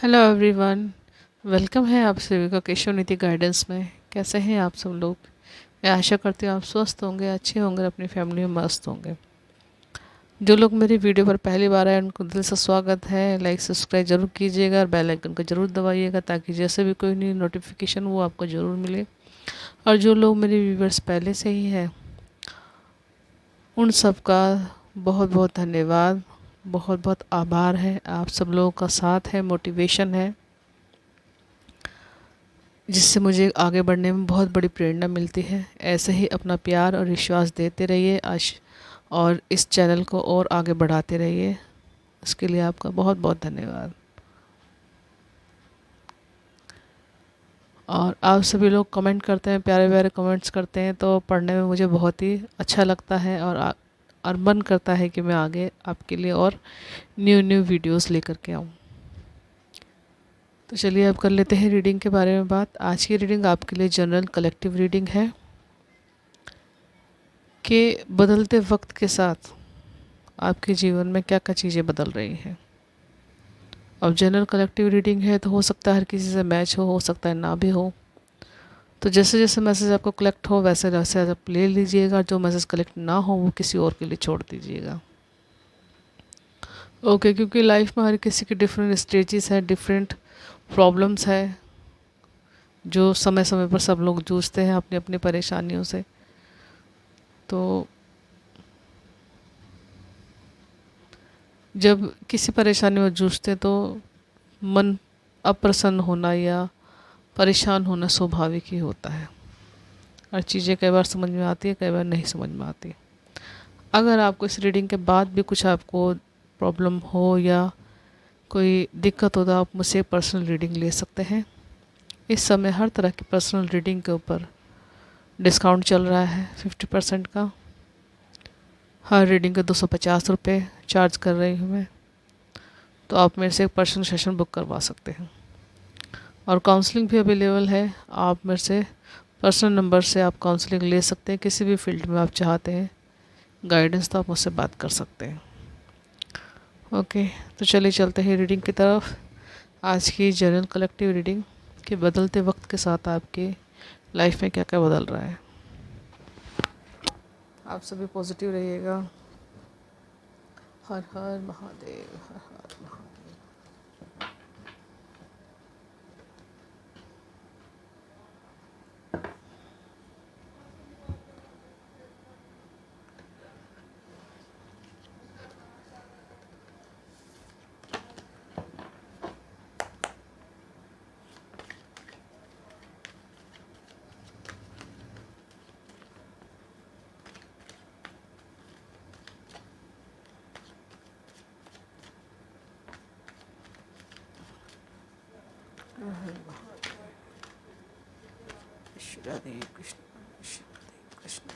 Hello everyone. Welcome है आप सभी का केशव नीति गाइडेंस में। कैसे हैं आप सब लोग? मैं आशा करती हूँ आप स्वस्थ होंगे, अच्छे होंगे, अपनी फैमिली में मस्त होंगे। जो लोग मेरी वीडियो पर पहली बार आए उनको दिल से स्वागत है। लाइक सब्सक्राइब जरूर कीजिएगा और बेल आइकन को जरूर दबाइएगा ताकि जैसे भी कोई नई नोटिफिकेशन वो आपको ज़रूर मिले। और जो लोग मेरे व्यूवर्स पहले से ही हैं उन सब का बहुत बहुत धन्यवाद, बहुत बहुत आभार है। आप सब लोगों का साथ है, मोटिवेशन है, जिससे मुझे आगे बढ़ने में बहुत बड़ी प्रेरणा मिलती है। ऐसे ही अपना प्यार और विश्वास देते रहिए और इस चैनल को और आगे बढ़ाते रहिए। इसके लिए आपका बहुत बहुत धन्यवाद। और आप सभी लोग कमेंट करते हैं, प्यारे प्यारे कमेंट्स करते हैं, तो पढ़ने में मुझे बहुत ही अच्छा लगता है और मन करता है कि मैं आगे आपके लिए और न्यू न्यू वीडियोस लेकर के आऊँ। तो चलिए अब कर लेते हैं रीडिंग के बारे में बात। आज की रीडिंग आपके लिए जनरल कलेक्टिव रीडिंग है कि बदलते वक्त के साथ आपके जीवन में क्या क्या चीज़ें बदल रही हैं। अब जनरल कलेक्टिव रीडिंग है तो हो सकता है हर किसी से मैच हो सकता है ना भी हो। तो जैसे जैसे मैसेज आपको कलेक्ट हो वैसे वैसे आप ले लीजिएगा। जो मैसेज कलेक्ट ना हो वो किसी और के लिए छोड़ दीजिएगा। ओके, क्योंकि लाइफ में हर किसी की डिफरेंट स्टेजेस है, डिफरेंट प्रॉब्लम्स है, जो समय समय पर सब लोग जूझते हैं अपनी अपनी परेशानियों से। तो जब किसी परेशानी में जूझते तो मन अप्रसन्न होना या परेशान होना स्वाभाविक ही होता है। हर चीज़ें कई बार समझ में आती है, कई बार नहीं समझ में आती। अगर आपको इस रीडिंग के बाद भी कुछ आपको प्रॉब्लम हो या कोई दिक्कत हो तो आप मुझसे पर्सनल रीडिंग ले सकते हैं। इस समय हर तरह की पर्सनल रीडिंग के ऊपर डिस्काउंट चल रहा है 50% का। हर रीडिंग के 250 रुपये चार्ज कर रही हूँ मैं। तो आप मेरे से एक पर्सनल सेशन बुक करवा सकते हैं और काउंसलिंग भी अवेलेबल है। आप मेरे से पर्सनल नंबर से आप काउंसलिंग ले सकते हैं। किसी भी फील्ड में आप चाहते हैं गाइडेंस तो आप मुझसे बात कर सकते हैं। ओके, तो चलिए चलते हैं रीडिंग की तरफ। आज की जनरल कलेक्टिव रीडिंग के बदलते वक्त के साथ आपके लाइफ में क्या क्या बदल रहा है। आप सभी पॉजिटिव रहिएगा। हर हर महादेव, हर हर महादेव। राधे कृष्ण, राधे कृष्ण, राधे कृष्ण।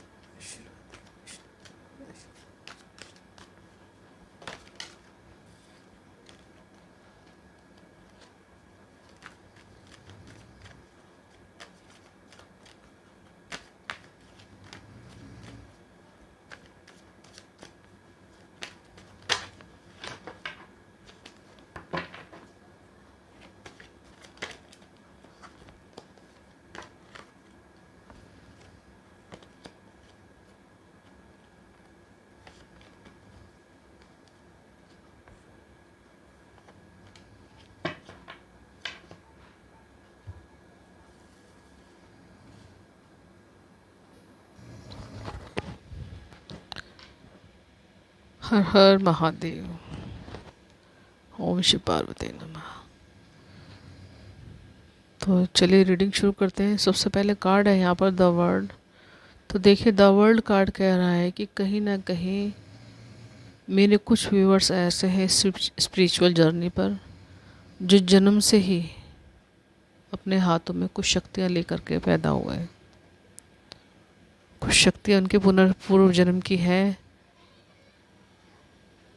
हर हर महादेव। ओम शिव पार्वती नमः। तो चलिए रीडिंग शुरू करते हैं। सबसे पहले कार्ड है यहाँ पर द वर्ल्ड। तो देखिए द वर्ल्ड कार्ड कह रहा है कि कहीं ना कहीं मेरे कुछ व्यूअर्स ऐसे हैं स्पिरिचुअल जर्नी पर जो जन्म से ही अपने हाथों में कुछ शक्तियाँ लेकर के पैदा हुए हैं। कुछ शक्तियाँ उनके पुनर्पूर्व जन्म की है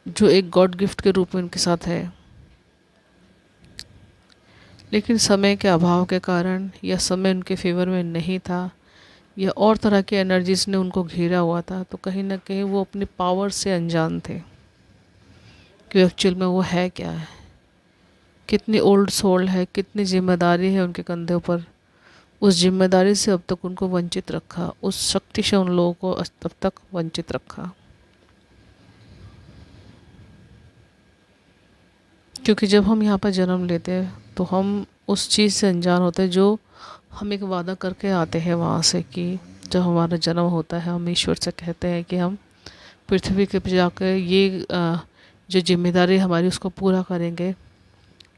जो एक गॉड गिफ्ट के रूप में उनके साथ है। लेकिन समय के अभाव के कारण या समय उनके फेवर में नहीं था या और तरह की एनर्जीज ने उनको घेरा हुआ था, तो कहीं ना कहीं वो अपनी पावर से अनजान थे कि एक्चुअल में वो है क्या है, कितनी ओल्ड सोल है, कितनी जिम्मेदारी है उनके कंधे पर। उस जिम्मेदारी से अब तक उनको वंचित रखा, उस शक्ति से उन लोगों को अब तक वंचित रखा। क्योंकि जब हम यहाँ पर जन्म लेते हैं तो हम उस चीज़ से अनजान होते हैं जो हम एक वादा करके आते हैं वहाँ से, कि जब हमारा जन्म होता है हम ईश्वर से कहते हैं कि हम पृथ्वी के पे जाकर ये जो जिम्मेदारी हमारी उसको पूरा करेंगे,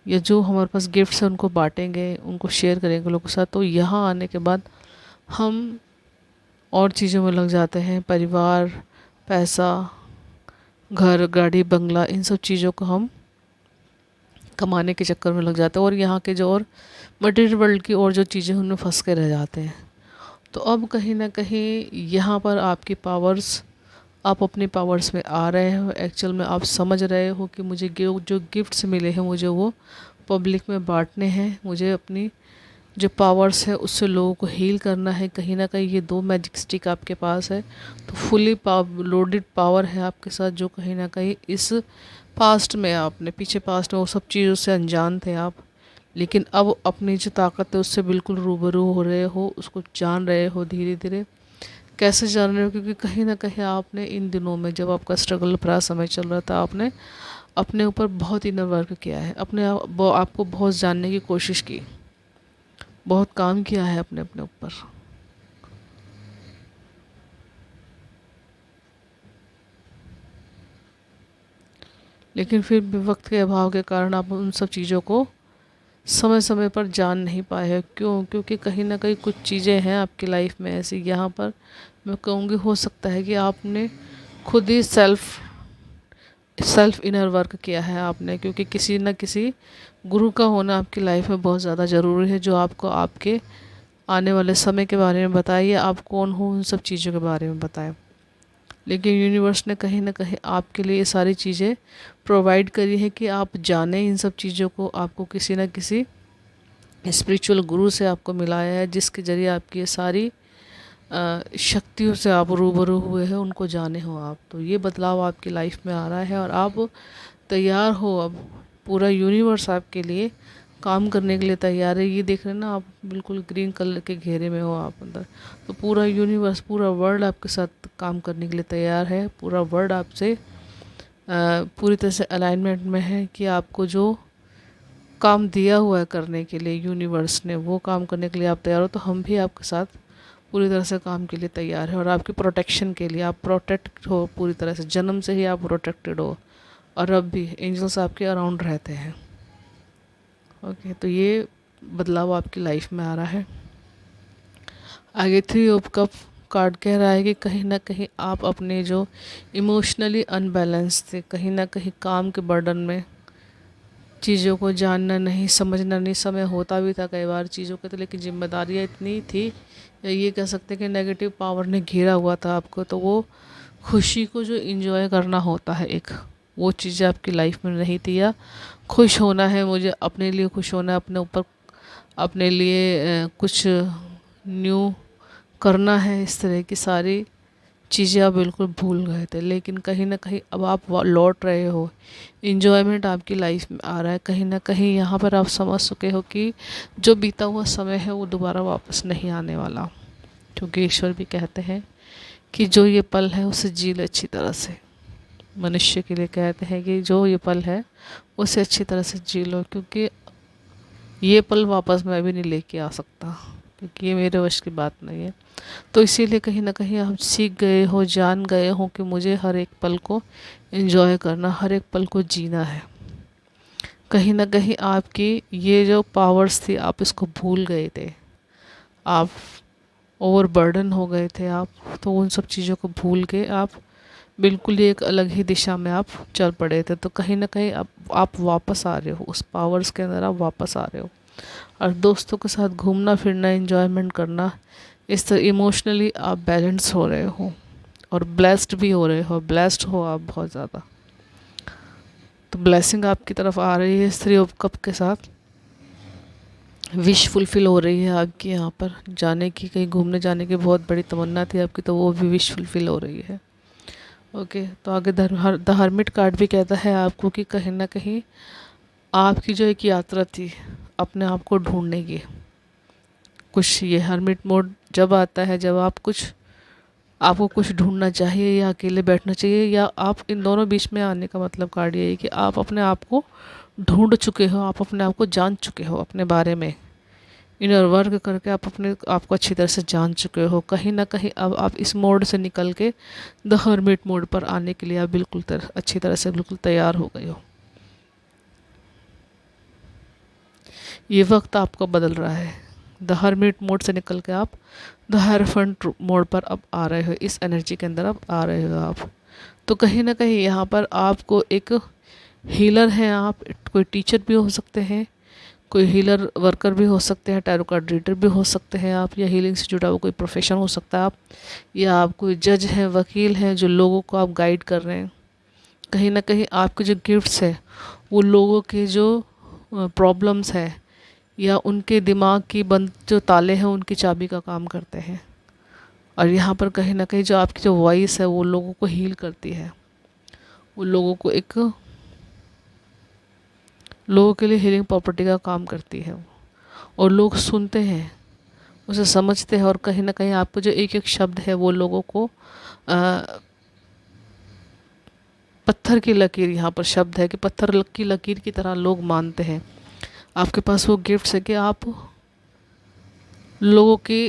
या जो हमारे पास गिफ्ट्स हैं उनको बांटेंगे, उनको शेयर करेंगे लोगों के साथ। तो यहाँ आने के बाद हम और चीज़ों में लग जाते हैं, परिवार, पैसा, घर, गाड़ी, बंगला, इन सब चीज़ों को हम कमाने के चक्कर में लग जाते हैं, और यहाँ के जो और मटेरियल वर्ल्ड की और जो चीज़ें उनमें फंस के रह जाते हैं। तो अब कहीं ना कहीं यहाँ पर आपकी पावर्स, आप अपनी पावर्स में आ रहे हो, एक्चुअल में आप समझ रहे हो कि मुझे जो गिफ्ट्स मिले हैं मुझे वो पब्लिक में बांटने हैं, मुझे अपनी जो पावर्स है उससे लोगों को हील करना है। कहीं ना कहीं ये 2 मैजिक स्टिक आपके पास है, तो फुली लोडेड पावर है आपके साथ, जो कहीं ना कहीं इस पास्ट में आपने पीछे पास्ट में वो सब चीज़ों से अनजान थे आप, लेकिन अब अपनी जो ताकत है उससे बिल्कुल रूबरू हो रहे हो, उसको जान रहे हो धीरे धीरे। कैसे जान रहे हो? क्योंकि कहीं ना कहीं आपने इन दिनों में जब आपका स्ट्रगल भरा समय चल रहा था, आपने अपने ऊपर बहुत इनर वर्क किया है, अपने आपको बहुत जानने की कोशिश की, बहुत काम किया है अपने अपने ऊपर। लेकिन फिर भी वक्त के अभाव के कारण आप उन सब चीज़ों को समय समय पर जान नहीं पाए हैं। क्यों? क्योंकि कहीं ना कहीं कुछ चीज़ें हैं आपकी लाइफ में ऐसी, यहाँ पर मैं कहूँगी हो सकता है कि आपने खुद ही सेल्फ इनर वर्क किया है आपने, क्योंकि किसी न किसी गुरु का होना आपकी लाइफ में बहुत ज़्यादा ज़रूरी है, जो आपको आपके आने वाले समय के बारे में बताए, या आप कौन हो उन सब चीज़ों के बारे में बताए। लेकिन यूनिवर्स ने कहीं ना कहीं आपके लिए ये सारी चीज़ें प्रोवाइड करी है कि आप जाने इन सब चीज़ों को। आपको किसी न किसी स्पिरिचुअल गुरु से आपको मिलाया है, जिसके ज़रिए आपकी ये सारी शक्तियों से आप रूबरू हुए हैं, उनको जाने हो आप। तो ये बदलाव आपकी लाइफ में आ रहा है और आप तैयार हो। अब पूरा यूनिवर्स आपके लिए काम करने के लिए तैयार है। ये देख रहे हैं ना आप, बिल्कुल ग्रीन कलर के घेरे में हो आप अंदर, तो पूरा यूनिवर्स, पूरा वर्ल्ड आपके साथ काम करने के लिए तैयार है। पूरा वर्ल्ड आपसे पूरी तरह से अलाइनमेंट में है कि आपको जो काम दिया हुआ है करने के लिए यूनिवर्स ने, वो काम करने के लिए आप तैयार हो। तो हम भी आपके साथ पूरी तरह से काम के लिए तैयार है, और आपकी प्रोटेक्शन के लिए। आप प्रोटेक्ट हो पूरी तरह से, जन्म से ही आप प्रोटेक्टेड हो, और अब भी एंजल्स आपके अराउंड रहते हैं। ओके, तो ये बदलाव आपकी लाइफ में आ रहा है। आगे 3 ऑफ कप कार्ड कह रहा है कि कहीं ना कहीं आप अपने जो इमोशनली अनबैलेंस थे, कहीं ना कहीं काम के बर्डन में चीज़ों को जानना नहीं, समझना नहीं, समय होता भी था कई बार चीज़ों के, तो लेकिन जिम्मेदारियाँ इतनी थी, या ये कह सकते हैं कि नेगेटिव पावर ने घेरा हुआ था आपको। तो वो खुशी को जो इंजॉय करना होता है एक, वो चीज़ें आपकी लाइफ में नहीं थी। या खुश होना है, मुझे अपने लिए खुश होना है, अपने ऊपर अपने लिए कुछ न्यू करना है, इस तरह की सारी चीज़ें आप बिल्कुल भूल गए थे। लेकिन कहीं ना कहीं अब आप लौट रहे हो, इन्जॉयमेंट आपकी लाइफ में आ रहा है। कहीं ना कहीं यहाँ पर आप समझ चुके हो कि जो बीता हुआ समय है वो दोबारा वापस नहीं आने वाला, क्योंकि ईश्वर भी कहते हैं कि जो ये पल है उसे जी लो अच्छी तरह से। मनुष्य के लिए कहते हैं कि जो ये पल है उसे अच्छी तरह से जी लो, क्योंकि ये पल वापस मैं भी नहीं लेके आ सकता, क्योंकि ये मेरे वश की बात नहीं है। तो इसीलिए कहीं ना कहीं हम सीख गए हो, जान गए हो कि मुझे हर एक पल को एंजॉय करना, हर एक पल को जीना है। कहीं ना कहीं आपकी ये जो पावर्स थी आप इसको भूल गए थे, आप ओवरबर्डन हो गए थे आप। तो उन सब चीज़ों को भूल के आप बिल्कुल ही एक अलग ही दिशा में आप चल पड़े थे। तो कहीं ना कहीं अब आप वापस आ रहे हो, उस पावर्स के अंदर आप वापस आ रहे हो, और दोस्तों के साथ घूमना फिरना, एंजॉयमेंट करना, इस तरह इमोशनली आप बैलेंस हो रहे हो, और ब्लेस्ड भी हो रहे हो। ब्लेस्ड हो आप बहुत ज़्यादा, तो ब्लेसिंग आपकी तरफ आ रही है। 3 ऑफ कप के साथ विश फुलफिल हो रही है आपकी। यहाँ पर जाने की, कहीं घूमने जाने की बहुत बड़ी तमन्ना थी आपकी, तो वो भी विश फुलफिल हो रही है। ओके, तो आगे द हर्मिट कार्ड भी कहता है आपको कि कहीं ना कहीं आपकी जो एक यात्रा थी अपने आप को ढूंढने की, कुछ ये हर्मिट मोड जब आता है, जब आपको कुछ ढूंढना चाहिए या अकेले बैठना चाहिए, या आप इन दोनों बीच में आने का मतलब कार्ड ये है कि आप अपने आप को ढूंढ चुके हो, आप अपने आप को जान चुके हो, अपने बारे में इनर वर्क करके आप अपने आप को अच्छी तरह से जान चुके हो। कहीं ना कहीं अब आप इस मोड से निकल के द हर्मिट मोड पर आने के लिए आप बिल्कुल अच्छी तरह से बिल्कुल तैयार हो गए हो। ये वक्त आपका बदल रहा है। द हर्मिट मोड से निकल के आप द हायरफेंट मोड पर अब आ रहे हो, इस एनर्जी के अंदर अब आ रहे हो आप। तो कहीं ना कहीं यहाँ पर आपको एक हीलर हैं आप, कोई टीचर भी हो सकते हैं, कोई हीलर वर्कर भी हो सकते हैं, टैरो कार्ड रीडर भी हो सकते हैं आप, या हीलिंग से जुड़ा हुआ कोई प्रोफेशन हो सकता है आप, या आप कोई जज हैं, वकील हैं, जो लोगों को आप गाइड कर रहे हैं। कहीं ना कहीं आपके जो गिफ्ट्स है वो लोगों के जो प्रॉब्लम्स है या उनके दिमाग की बंद जो ताले हैं उनकी चाबी का काम करते हैं। और यहाँ पर कहीं ना कहीं जो आपकी जो वॉइस है वो लोगों को हील करती है, वो लोगों के लिए हीलिंग प्रॉपर्टी का काम करती है। और लोग सुनते हैं, उसे समझते हैं, और कहीं ना कहीं आपको जो एक एक शब्द है वो लोगों को पत्थर की लकीर, यहाँ पर शब्द है कि पत्थर की लकीर की तरह लोग मानते हैं। आपके पास वो गिफ्ट्स है कि आप लोगों की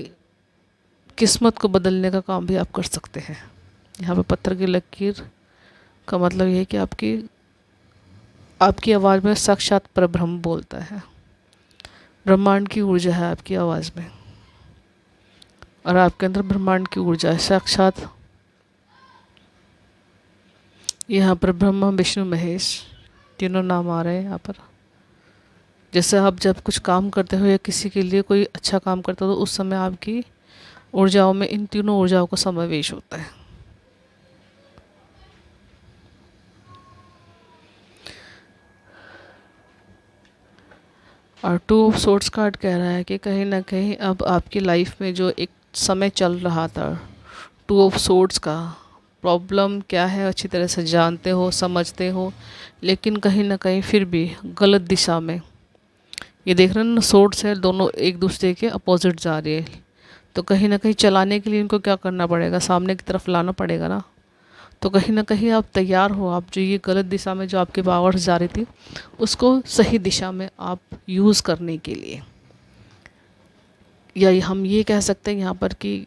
किस्मत को बदलने का काम भी आप कर सकते हैं। यहाँ पे पत्थर की लकीर का मतलब ये है कि आपकी आवाज़ में साक्षात परब्रह्म बोलता है, ब्रह्मांड की ऊर्जा है आपकी आवाज़ में, और आपके अंदर ब्रह्मांड की ऊर्जा है साक्षात। यहाँ पर ब्रह्मा विष्णु महेश तीनों नाम आ रहे हैं यहाँ पर। जैसे आप जब कुछ काम करते हो या किसी के लिए कोई अच्छा काम करते हो तो उस समय आपकी ऊर्जाओं में इन तीनों ऊर्जाओं का समावेश होता है। और टू ऑफ सोर्ड्स कार्ड कह रहा है कि कहीं ना कहीं अब आपकी लाइफ में जो एक समय चल रहा था टू ऑफ सोर्ड्स का, प्रॉब्लम क्या है अच्छी तरह से जानते हो, समझते हो, लेकिन कहीं ना कहीं फिर भी गलत दिशा में, ये देख रहे हैं ना सोर्ड्स है दोनों एक दूसरे के अपोजिट जा रही है, तो कहीं ना कहीं चलाने के लिए इनको क्या करना पड़ेगा, सामने की तरफ लाना पड़ेगा ना। तो कहीं ना कहीं आप तैयार हो, आप जो ये गलत दिशा में जो आपकी पावर्स जा रही थी उसको सही दिशा में आप यूज़ करने के लिए, या हम ये कह सकते हैं यहाँ पर कि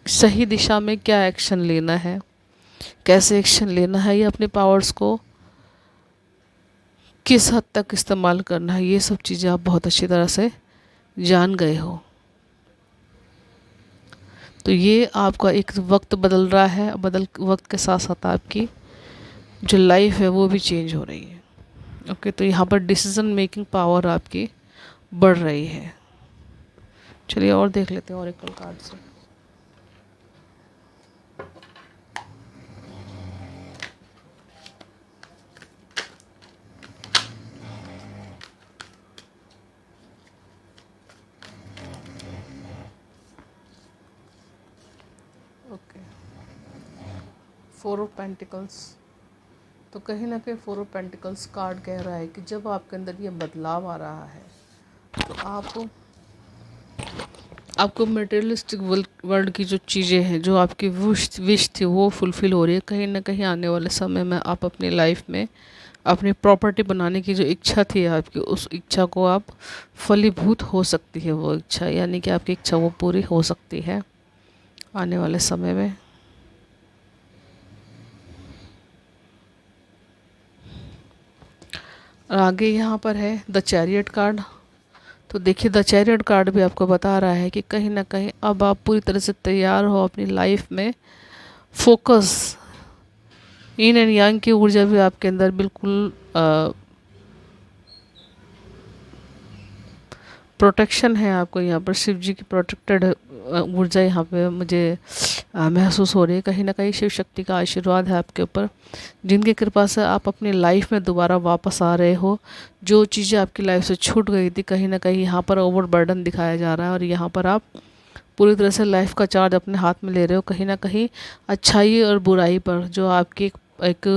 सही दिशा में क्या एक्शन लेना है, कैसे एक्शन लेना है, या अपने पावर्स को किस हद तक इस्तेमाल करना है, ये सब चीज़ें आप बहुत अच्छी तरह से जान गए हो। तो ये आपका एक वक्त बदल रहा है, वक्त के साथ साथ आपकी जो लाइफ है वो भी चेंज हो रही है। ओके, तो यहाँ पर डिसीजन मेकिंग पावर आपकी बढ़ रही है। चलिए और देख लेते हैं ऑरेकल कार्ड से। Okay, 4 of pentacles. तो कहीं ना कहीं 4 ऑफ पेंटिकल्स कार्ड कह रहा है कि जब आपके अंदर ये बदलाव आ रहा है तो आपको मटेरियलिस्टिक वर्ल्ड की जो चीज़ें हैं, जो आपकी विश थी वो फुलफ़िल हो रही है। कहीं ना कहीं आने वाले समय में आप अपनी लाइफ में अपनी प्रॉपर्टी बनाने की जो इच्छा थी आपकी, उस इच्छा को आप फलीभूत हो सकती है वो इच्छा, यानी कि आपकी इच्छा वो पूरी हो सकती है आने वाले समय में। और आगे यहाँ पर है द चैरियट कार्ड। तो देखिए द चैरियट कार्ड भी आपको बता रहा है कि कहीं ना कहीं अब आप पूरी तरह से तैयार हो अपनी लाइफ में फोकस, इन एंड यांग की ऊर्जा भी आपके अंदर बिल्कुल प्रोटेक्शन है आपको। यहाँ पर शिव जी की प्रोटेक्टेड ऊर्जा यहाँ पे मुझे महसूस हो रही है। कहीं ना कहीं शिव शक्ति का आशीर्वाद है आपके ऊपर, जिनकी कृपा से आप अपनी लाइफ में दोबारा वापस आ रहे हो। जो चीज़ें आपकी लाइफ से छूट गई थी कहीं ना कहीं यहाँ पर ओवर बर्डन दिखाया जा रहा है, और यहाँ पर आप पूरी तरह से लाइफ का चार्ज अपने हाथ में ले रहे हो। कहीं ना कहीं अच्छाई और बुराई पर जो आपकी एक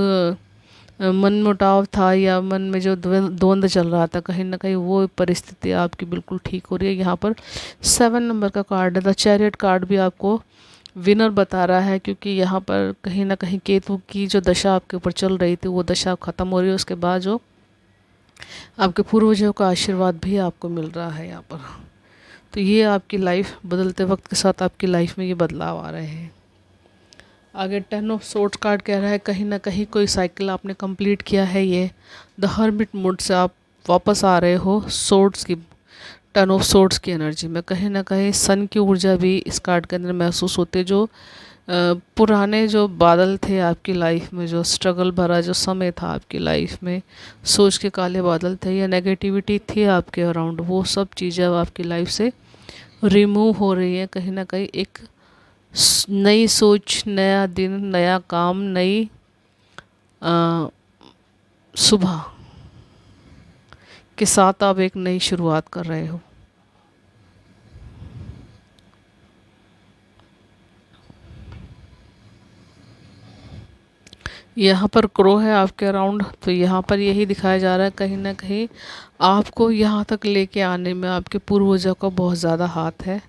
मन मुटाव था या मन में जो द्वंद्व चल रहा था, कहीं ना कहीं वो परिस्थिति आपकी बिल्कुल ठीक हो रही है। यहाँ पर 7 नंबर का कार्ड है, द चैरियट कार्ड भी आपको विनर बता रहा है, क्योंकि यहाँ पर कहीं ना कहीं केतु की जो दशा आपके ऊपर चल रही थी वो दशा ख़त्म हो रही है। उसके बाद जो आपके पूर्वजों का आशीर्वाद भी आपको मिल रहा है यहाँ पर। तो ये आपकी लाइफ बदलते वक्त के साथ आपकी लाइफ में ये बदलाव आ रहे हैं। आगे 10 ऑफ सोर्ड्स कार्ड कह रहा है कहीं ना कहीं कोई साइकिल आपने कंप्लीट किया है। ये द हर्मिट मूड से आप वापस आ रहे हो सोर्ड्स की, 10 ऑफ सोर्ड्स की एनर्जी में। कहीं ना कहीं सन की ऊर्जा भी इस कार्ड के अंदर महसूस होती है। जो पुराने जो बादल थे आपकी लाइफ में, जो स्ट्रगल भरा जो समय था आपकी लाइफ में, सोच के काले बादल थे या नेगेटिविटी थी आपके अराउंड, वो सब चीज़ें अब आपकी लाइफ से रिमूव हो रही है। कहीं ना कहीं एक नई सोच, नया दिन, नया काम, नई सुबह के साथ आप एक नई शुरुआत कर रहे हो। यहाँ पर क्रो है आपके अराउंड, तो यहाँ पर यही दिखाया जा रहा है कहीं ना कहीं आपको यहाँ तक लेके आने में आपके पूर्वजों का बहुत ज़्यादा हाथ है,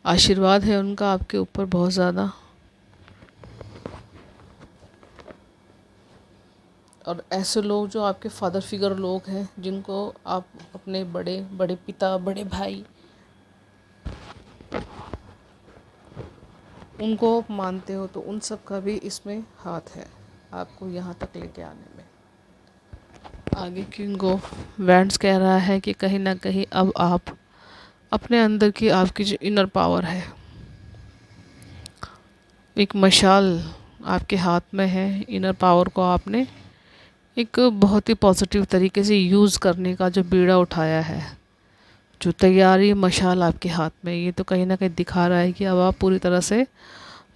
आशीर्वाद है उनका आपके ऊपर बहुत ज़्यादा। और ऐसे लोग जो आपके फादर फिगर लोग हैं, जिनको आप अपने बड़े बड़े पिता, बड़े भाई, उनको मानते हो, तो उन सब का भी इसमें हाथ है आपको यहाँ तक लेके आने में। आगे किंग ऑफ वैंड्स कह रहा है कि कहीं ना कहीं अब आप अपने अंदर की आपकी जो इनर पावर है, एक मशाल आपके हाथ में है, इनर पावर को आपने एक बहुत ही पॉजिटिव तरीके से यूज़ करने का जो बीड़ा उठाया है, जो तैयारी मशाल आपके हाथ में, ये तो कहीं ना कहीं दिखा रहा है कि अब आप पूरी तरह से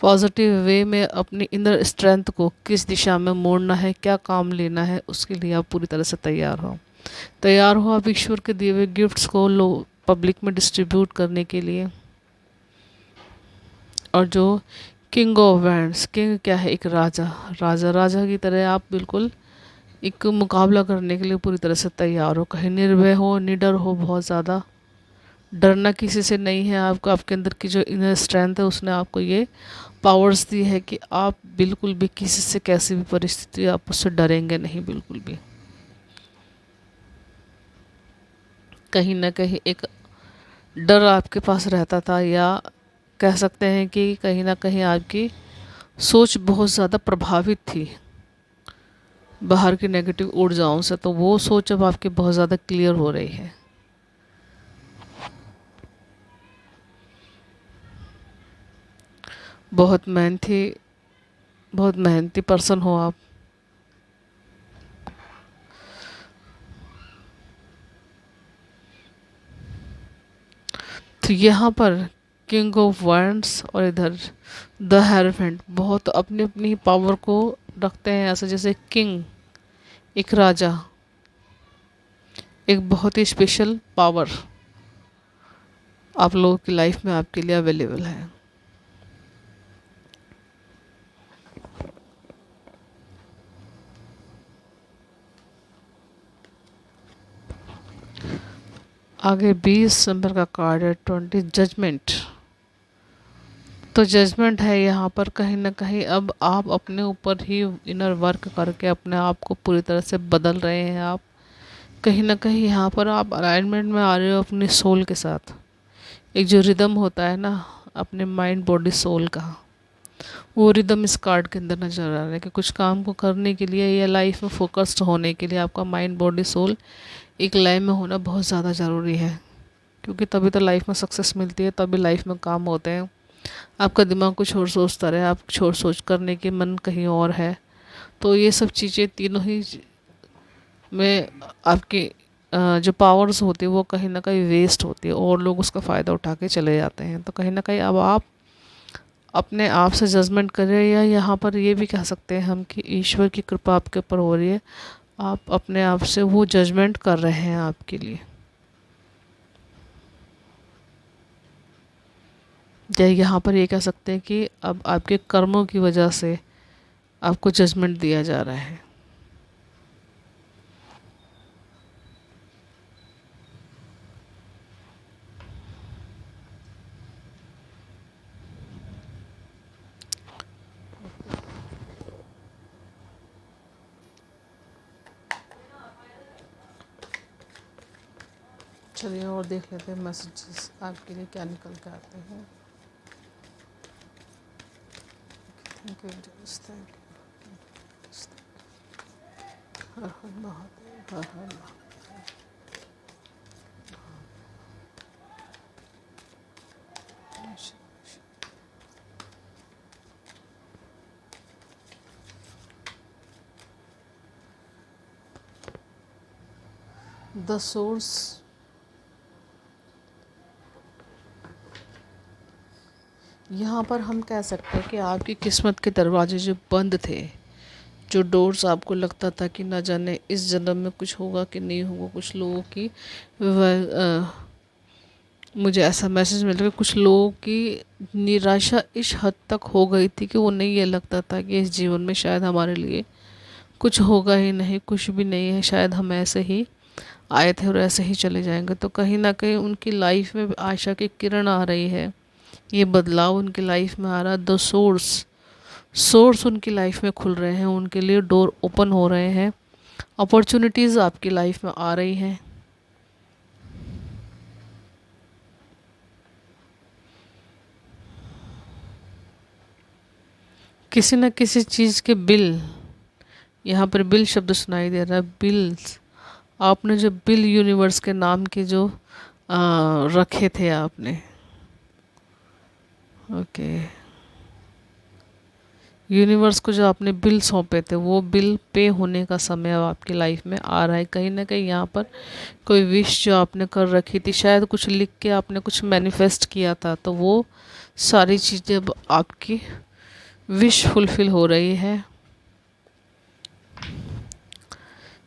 पॉजिटिव वे में अपनी इनर स्ट्रेंथ को किस दिशा में मोड़ना है, क्या काम लेना है, उसके लिए आप पूरी तरह से तैयार हो आप ईश्वर के दिए हुए गिफ्ट्स को पब्लिक में डिस्ट्रीब्यूट करने के लिए। और जो किंग ऑफ वैंड्स, किंग क्या है, एक राजा, राजा की तरह आप बिल्कुल एक मुकाबला करने के लिए पूरी तरह से तैयार हो, कहीं निर्भय हो, निडर हो, बहुत ज़्यादा डरना किसी से नहीं है आपको। आपके अंदर की जो इनर स्ट्रेंथ है उसने आपको ये पावर्स दी है कि आप बिल्कुल भी किसी से, कैसी भी परिस्थिति, आप उससे डरेंगे नहीं बिल्कुल भी। कहीं ना कहीं एक डर आपके पास रहता था, या कह सकते हैं कि कहीं ना कहीं आपकी सोच बहुत ज़्यादा प्रभावित थी बाहर की नेगेटिव ऊर्जाओं से, तो वो सोच अब आपकी बहुत ज़्यादा क्लियर हो रही है। बहुत मेहनती पर्सन हो आप। तो यहाँ पर किंग ऑफ वैंड्स और इधर द हेरोफेंट बहुत अपनी अपनी पावर को रखते हैं, ऐसा जैसे किंग एक राजा, एक बहुत ही स्पेशल पावर आप लोगों की लाइफ में आपके लिए अवेलेबल है। आगे 20 नंबर का कार्ड है 20 जजमेंट। तो जजमेंट है यहाँ पर कहीं ना कहीं अब आप अपने ऊपर ही इनर वर्क करके अपने आप को पूरी तरह से बदल रहे हैं। आप कहीं ना कहीं यहाँ पर आप अलाइनमेंट में आ रहे हो अपने सोल के साथ। एक जो रिदम होता है ना अपने माइंड बॉडी सोल का, वो रिदम इस कार्ड के अंदर नजर आ रहा है कि कुछ काम को करने के लिए या लाइफ में फोकस्ड होने के लिए आपका माइंड बॉडी सोल एक लय में होना बहुत ज़्यादा ज़रूरी है, क्योंकि तभी तो लाइफ में सक्सेस मिलती है, तभी लाइफ में काम होते हैं। आपका दिमाग कुछ और सोचता रहे, आप कुछ और सोच करने के मन कहीं और है, तो ये सब चीज़ें तीनों ही में आपकी जो पावर्स होती है वो कहीं ना कहीं वेस्ट होती है और लोग उसका फ़ायदा उठा के चले जाते हैं। तो कहीं ना कहीं अब आप अपने आप से जजमेंट करें, या यहाँ पर ये भी कह सकते हैं हम कि ईश्वर की कृपा आपके ऊपर हो रही है, आप अपने आप से वो जजमेंट कर रहे हैं आपके लिए। या यहाँ पर ये कह सकते हैं कि अब आपके कर्मों की वजह से आपको जजमेंट दिया जा रहा है। चलिए और देख लेते हैं मैसेजेस आपके लिए क्या निकल के आते हैं। Thank you, thank you. Her her Mahadev, her her Mahadev. The source, यहाँ पर हम कह सकते हैं कि आपकी किस्मत के दरवाजे जो बंद थे, जो डोर्स आपको लगता था कि ना जाने इस जन्म में कुछ होगा कि नहीं होगा, कुछ लोगों की मुझे ऐसा मैसेज मिल रहा है, कुछ लोगों की निराशा इस हद तक हो गई थी कि वो नहीं, ये लगता था कि इस जीवन में शायद हमारे लिए कुछ होगा ही नहीं, कुछ भी नहीं है, शायद हम ऐसे ही आए थे और ऐसे ही चले जाएंगे। तो कहीं ना कहीं उनकी लाइफ में आशा की किरण आ रही है, ये बदलाव उनकी लाइफ में आ रहा है। द सोर्स उनकी लाइफ में खुल रहे हैं, उनके लिए डोर ओपन हो रहे हैं, अपॉर्चुनिटीज़ आपकी लाइफ में आ रही हैं। किसी न किसी चीज़ के बिल, यहाँ पर बिल शब्द सुनाई दे रहा है, बिल्स। आपने जो बिल यूनिवर्स के नाम के जो रखे थे आपने, ओके, यूनिवर्स को जो आपने बिल सौंपे थे, वो बिल पे होने का समय अब आपकी लाइफ में आ रहा है। कहीं ना कहीं यहाँ पर कोई विश जो आपने कर रखी थी, शायद कुछ लिख के आपने कुछ मैनिफेस्ट किया था, तो वो सारी चीज़ें अब आपकी विश फुलफिल हो रही है।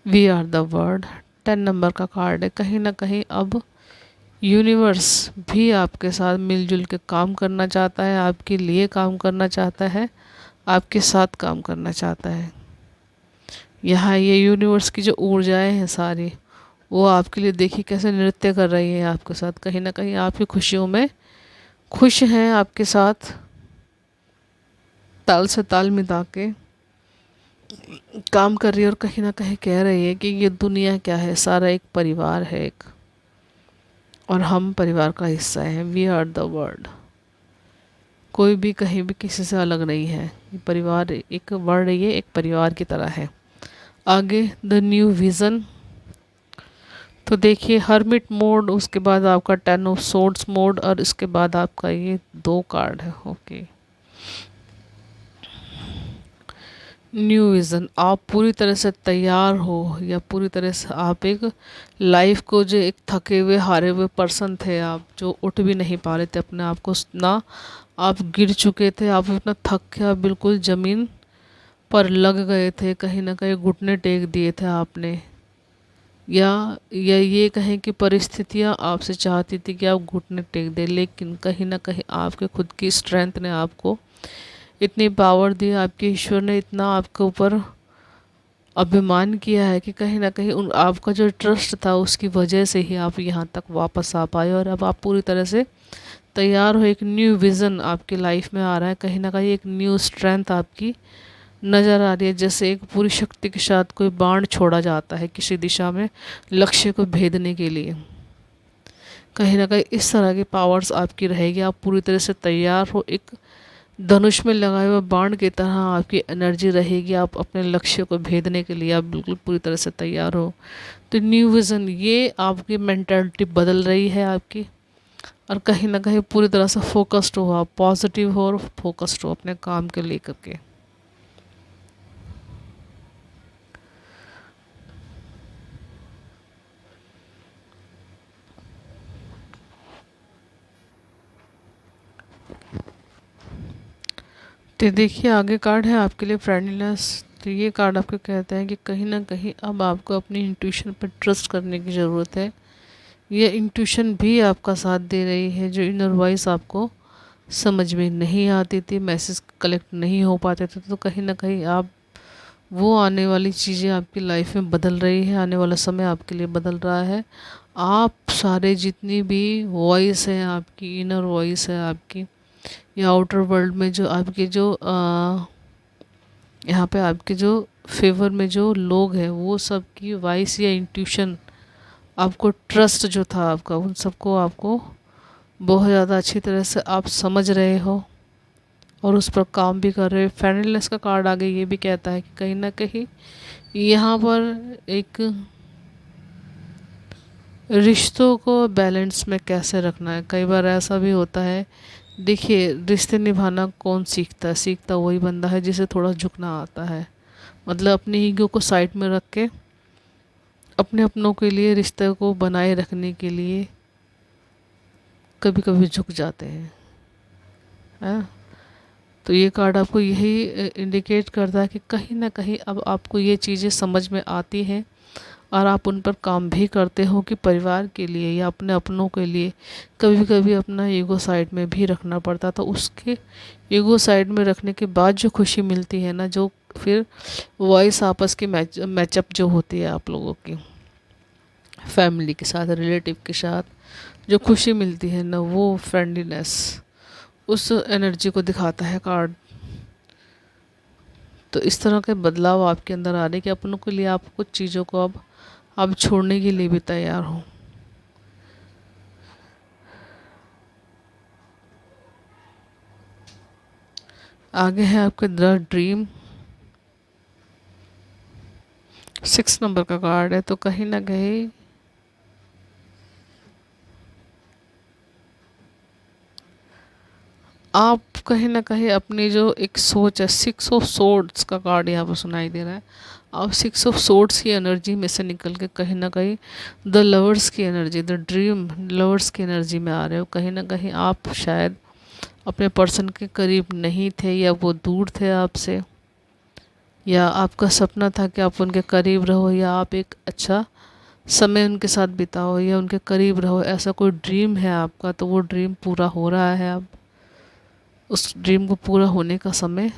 वी आर द वर्ड, 10 नंबर का कार्ड है। कहीं ना कहीं अब यूनिवर्स भी आपके साथ मिलजुल के काम करना चाहता है, आपके लिए काम करना चाहता है, आपके साथ काम करना चाहता है। यहाँ ये यूनिवर्स की जो ऊर्जाएं हैं सारी, वो आपके लिए देखिए कैसे नृत्य कर रही है आपके साथ। कहीं ना कहीं आपकी खुशियों में खुश हैं, आपके साथ ताल से ताल मिला के काम कर रही है, और कहीं ना कहीं कह रही है कि ये दुनिया क्या है, सारा एक परिवार है एक, और हम परिवार का हिस्सा हैं। वी आर द वर्ल्ड, कोई भी कहीं भी किसी से अलग नहीं है। ये परिवार एक वर्ड, ये एक परिवार की तरह है। आगे द न्यू विज़न, तो देखिए हर्मिट मोड, उसके बाद आपका 10 ऑफ सोर्ड्स मोड, और इसके बाद आपका ये 2 कार्ड है। ओके, न्यू विज़न, आप पूरी तरह से तैयार हो, या पूरी तरह से आप एक लाइफ को, जो एक थके हुए हारे हुए पर्सन थे आप, जो उठ भी नहीं पा रहे थे अपने आप को, ना आप गिर चुके थे, आप इतना थक के आप बिल्कुल ज़मीन पर लग गए थे, कहीं ना कहीं घुटने टेक दिए थे आपने, या ये कहें कि परिस्थितियाँ आपसे चाहती थी कि आप घुटने टेक दें, लेकिन कहीं ना कहीं आपके खुद की स्ट्रेंथ ने आपको इतनी पावर दी, आपके ईश्वर ने इतना आपके ऊपर अभिमान किया है कि कहीं ना कहीं उन आपका जो ट्रस्ट था उसकी वजह से ही आप यहाँ तक वापस आ पाए, और अब आप पूरी तरह से तैयार हो। एक न्यू विज़न आपकी लाइफ में आ रहा है, कहीं ना कहीं एक न्यू स्ट्रेंथ आपकी नज़र आ रही है, जैसे एक पूरी शक्ति के साथ कोई बाण छोड़ा जाता है किसी दिशा में लक्ष्य को भेदने के लिए। कहीं ना कहीं इस तरह की पावर्स आपकी रहेगी, आप पूरी तरह से तैयार हो, एक धनुष में लगाए हुए बाण की तरह आपकी एनर्जी रहेगी, आप अपने लक्ष्य को भेदने के लिए आप बिल्कुल पूरी तरह से तैयार हो। तो न्यू विज़न, ये आपकी मेंटालिटी बदल रही है आपकी, और कहीं ना कहीं पूरी तरह से फोकस्ड हो, आप पॉजिटिव हो और फोकस्ड हो अपने काम के लेकर के। तो देखिए आगे कार्ड है आपके लिए फ्रेंडलीनेस। तो ये कार्ड आपको कहता है कि कहीं ना कहीं अब आपको अपनी इंट्यूशन पर ट्रस्ट करने की ज़रूरत है। ये इंट्यूशन भी आपका साथ दे रही है, जो इनर वॉइस आपको समझ में नहीं आती थी, मैसेज कलेक्ट नहीं हो पाते थे, तो कहीं ना कहीं आप वो आने वाली चीज़ें आपकी लाइफ में बदल रही है, आने वाला समय आपके लिए बदल रहा है। आप सारे जितनी भी वॉइस है आपकी, इनर वॉइस है आपकी, या आउटर वर्ल्ड में जो आपके जो यहाँ पे आपके जो फेवर में जो लोग हैं, वो सब की वॉइस या इंट्यूशन आपको ट्रस्ट जो था आपका, उन सबको आपको बहुत ज़्यादा अच्छी तरह से आप समझ रहे हो और उस पर काम भी कर रहे हो। फ्रेंडलीनेस का कार्ड आगे ये भी कहता है कि कहीं ना कहीं यहाँ पर एक रिश्तों को बैलेंस में कैसे रखना है। कई बार ऐसा भी होता है, देखिए रिश्ते निभाना कौन सीखता है? सीखता वही बंदा है जिसे थोड़ा झुकना आता है। मतलब अपनी ईगो को साइड में रख के अपने अपनों के लिए, रिश्ते को बनाए रखने के लिए कभी कभी झुक जाते हैं, है ना? तो ये कार्ड आपको यही इंडिकेट करता है कि कहीं ना कहीं अब आपको ये चीज़ें समझ में आती हैं और आप उन पर काम भी करते हो कि परिवार के लिए या अपने अपनों के लिए कभी कभी अपना ईगो साइड में भी रखना पड़ता। तो उसके ईगो साइड में रखने के बाद जो खुशी मिलती है ना, जो फिर वॉइस आपस की मैचअप जो होती है आप लोगों की फैमिली के साथ, रिलेटिव के साथ, जो खुशी मिलती है ना, वो फ्रेंडलीनेस उस एनर्जी को दिखाता है कार्ड। तो इस तरह के बदलाव आपके अंदर आ रहे कि अपनों के लिए आप कुछ चीज़ों को अब आप छोड़ने के लिए भी तैयार हो। आगे है आपके द ड्रीम, 6 नंबर का कार्ड है। तो कहीं ना कहीं आप कहीं ना कहीं अपनी जो एक सोच है, 6 ऑफ सोर्ड्स का कार्ड यहाँ पर सुनाई दे रहा है। आप 6 ऑफ सोर्ड्स की एनर्जी में से निकल के कहीं ना कहीं द लवर्स की एनर्जी, द ड्रीम लवर्स की एनर्जी में आ रहे हो। कहीं ना कहीं आप शायद अपने पर्सन के करीब नहीं थे, या वो दूर थे आपसे, या आपका सपना था कि आप उनके करीब रहो, या आप एक अच्छा समय उनके साथ बिताओ या उनके करीब रहो। ऐसा कोई ड्रीम है आपका, तो वो ड्रीम पूरा हो रहा है। अब उस ड्रीम को पूरा होने का समय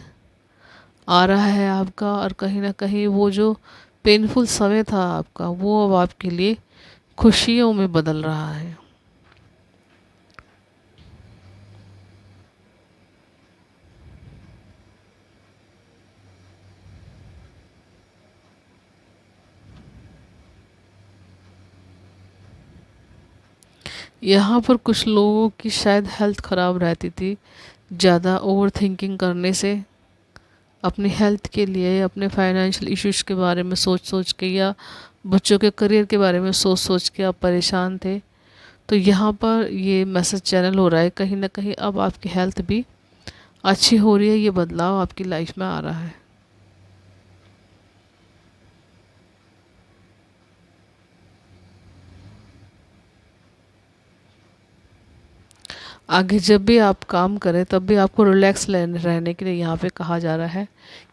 आ रहा है आपका, और कहीं ना कहीं वो जो पेनफुल समय था आपका, वो अब आपके लिए खुशियों में बदल रहा है। यहाँ पर कुछ लोगों की शायद हेल्थ ख़राब रहती थी, ज़्यादा ओवर थिंकिंग करने से, अपनी हेल्थ के लिए, अपने फाइनेंशियल इश्यूज के बारे में सोच सोच के, या बच्चों के करियर के बारे में सोच सोच के आप परेशान थे। तो यहाँ पर ये मैसेज चैनल हो रहा है, कहीं ना कहीं अब आपकी हेल्थ भी अच्छी हो रही है, ये बदलाव आपकी लाइफ में आ रहा है। आगे जब भी आप काम करें तब भी आपको रिलैक्स रहने के लिए यहाँ पे कहा जा रहा है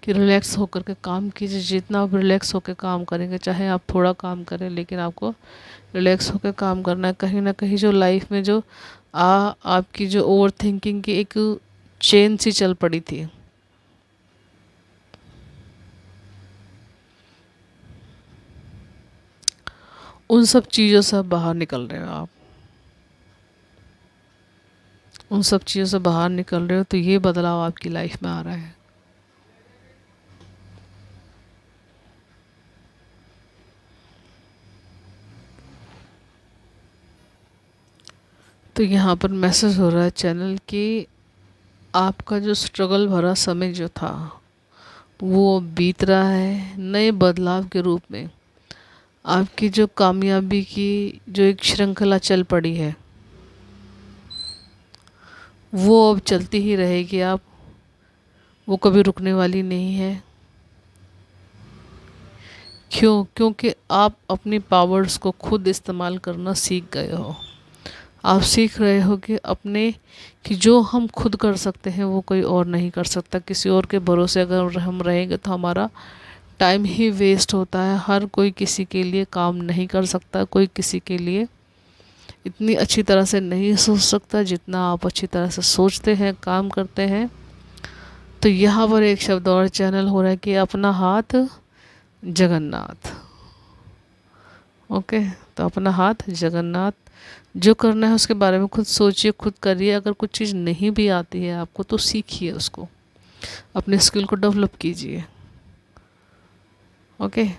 कि रिलैक्स होकर के काम कीजिए। जितना आप रिलैक्स होकर काम करेंगे, चाहे आप थोड़ा काम करें, लेकिन आपको रिलैक्स होकर काम करना है। कहीं ना कहीं जो लाइफ में जो आपकी जो ओवर थिंकिंग की एक चेन सी चल पड़ी थी, उन सब चीज़ों से अब बाहर निकल रहे हो आप, उन सब चीज़ों से बाहर निकल रहे हो। तो ये बदलाव आपकी लाइफ में आ रहा है। तो यहाँ पर मैसेज हो रहा है चैनल कि आपका जो स्ट्रगल भरा समय जो था वो बीत रहा है नए बदलाव के रूप में। आपकी जो कामयाबी की जो एक श्रृंखला चल पड़ी है, वो अब चलती ही रहेगी। आप वो कभी रुकने वाली नहीं है। क्यों? क्योंकि आप अपनी पावर्स को खुद इस्तेमाल करना सीख गए हो। आप सीख रहे हो कि अपने कि जो हम खुद कर सकते हैं वो कोई और नहीं कर सकता। किसी और के भरोसे अगर हम रहेंगे तो हमारा टाइम ही वेस्ट होता है। हर कोई किसी के लिए काम नहीं कर सकता, कोई किसी के लिए इतनी अच्छी तरह से नहीं सोच सकता जितना आप अच्छी तरह से सोचते हैं, काम करते हैं। तो यहाँ पर एक शब्द और चैनल हो रहा है कि अपना हाथ जगन्नाथ। ओके, तो अपना हाथ जगन्नाथ, जो करना है उसके बारे में खुद सोचिए, खुद करिए। अगर कुछ चीज़ नहीं भी आती है आपको तो सीखिए उसको, अपने स्किल को डेवलप कीजिए। ओके,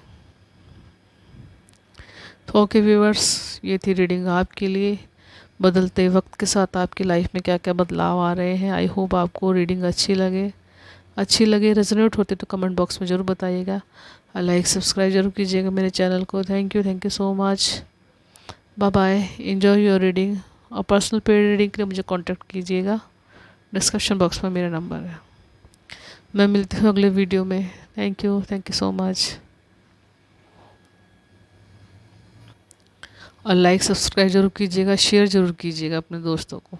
ओके व्यूअर्स, ये थी रीडिंग आपके लिए। बदलते वक्त के साथ आपकी लाइफ में क्या क्या बदलाव आ रहे हैं। आई होप आपको रीडिंग अच्छी लगे रेजोनेट होते तो कमेंट बॉक्स में ज़रूर बताइएगा। लाइक सब्सक्राइब जरूर कीजिएगा मेरे चैनल को। Thank you so much. Bye bye, enjoy your reading. और पर्सनल पेड रीडिंग के लिए मुझे कांटेक्ट कीजिएगा, डिस्क्रिप्शन बॉक्स में मेरा नंबर है। मैं मिलती हूँ अगले वीडियो में। Thank you so much. और लाइक सब्सक्राइब जरूर कीजिएगा, शेयर ज़रूर कीजिएगा अपने दोस्तों को।